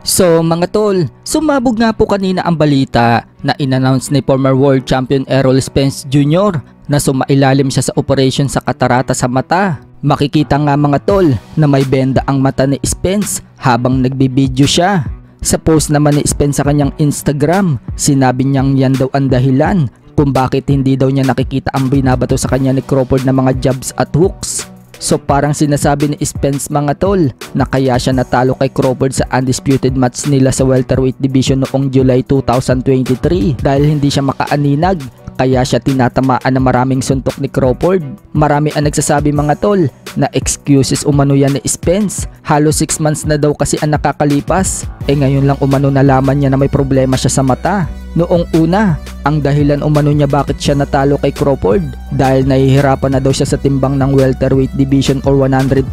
So mga tol, sumabog nga po kanina ang balita na in-announce ni former world champion Errol Spence Jr. na sumailalim siya sa operation sa katarata sa mata. Makikita nga mga tol na may benda ang mata ni Spence habang nagbibideo siya. Sa post naman ni Spence sa kanyang Instagram, sinabi niyang yan daw ang dahilan kung bakit hindi daw niya nakikita ang binabato sa kanya ni Crawford na mga jabs at hooks. So parang sinasabi ni Spence mga tol na kaya siya natalo kay Crawford sa undisputed match nila sa welterweight division noong July 2023 dahil hindi siya makaaninag, kaya siya tinatamaan na maraming suntok ni Crawford. Marami ang nagsasabi mga tol na excuses umano yan ni Spence. Halos 6 months na daw kasi ang nakakalipas, ngayon lang umano nalaman niya na may problema siya sa mata. Noong una, ang dahilan umano niya bakit siya natalo kay Crawford dahil nahihirapan na daw siya sa timbang ng welterweight division or 147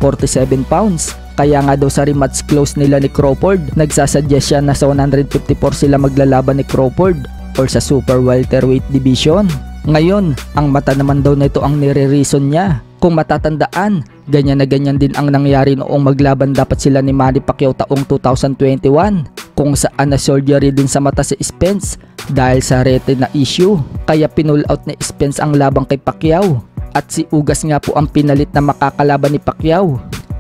pounds. Kaya nga daw sa rematch close nila ni Crawford, nagsasuggest siya na sa 154 sila maglalaban ni Crawford or sa super welterweight division. Ngayon, ang mata naman daw nito ang nire-reason niya. Kung matatandaan, ganyan na ganyan din ang nangyari noong maglaban dapat sila ni Manny Pacquiao taong 2021 kung saan na surgery din sa mata si Spence dahil sa retina issue, kaya pinull out ni Spence ang labang kay Pacquiao at si Ugas nga po ang pinalit na makakalaban ni Pacquiao.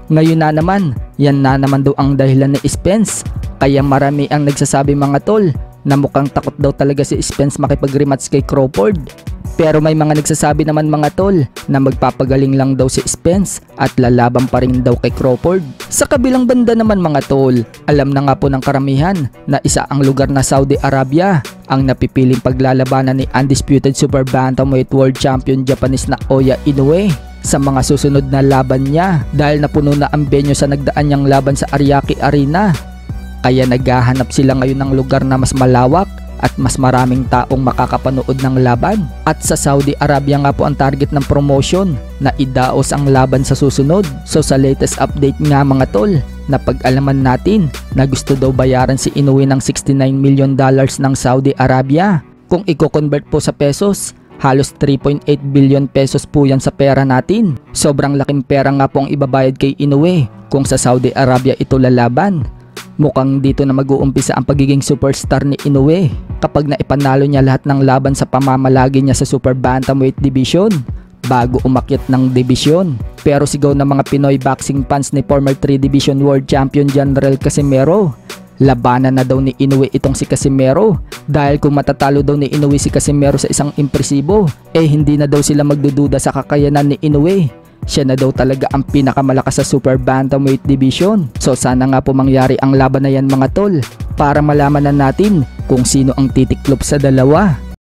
Ngayon na naman, yan na naman daw ang dahilan ni Spence, kaya marami ang nagsasabi mga tol na mukhang takot daw talaga si Spence makipag-rematch kay Crawford. Pero may mga nagsasabi naman mga tol na magpapagaling lang daw si Spence at lalaban pa rin daw kay Crawford. Sa kabilang banda naman mga tol, alam na nga po ng karamihan na isa ang lugar na Saudi Arabia ang napipiling paglalabanan ni undisputed super bantamweight world champion Japanese na Oya Inoue sa mga susunod na laban niya dahil napuno na ang venue sa nagdaan niyang laban sa Ariake Arena. Kaya naghahanap sila ngayon ng lugar na mas malawak at mas maraming taong makakapanood ng laban. At sa Saudi Arabia nga po ang target ng promotion na idaos ang laban sa susunod. So sa latest update nga mga tol, napag-alaman natin na gusto daw bayaran si Inoue ng $69 million ng Saudi Arabia. Kung i-convert po sa pesos, halos 3.8 billion pesos po yan sa pera natin. Sobrang laking pera nga po ang ibabayad kay Inoue kung sa Saudi Arabia ito lalaban. Mukhang dito na mag-uumpisa ang pagiging superstar ni Inoue kapag naipanalo niya lahat ng laban sa pamamalagi niya sa super bantamweight division bago umakyat ng division. Pero sigaw ng mga Pinoy boxing fans ni former 3 division world champion General Casimero, labanan na daw ni Inoue itong si Casimero dahil kung matatalo daw ni Inoue si Casimero sa isang impresibo, hindi na daw sila magdududa sa kakayanan ni Inoue. Siya na daw talaga ang pinakamalakas sa super bantamweight division. So sana nga po mangyari ang laban na yan mga tol para malaman na natin kung sino ang titiklop sa dalawa.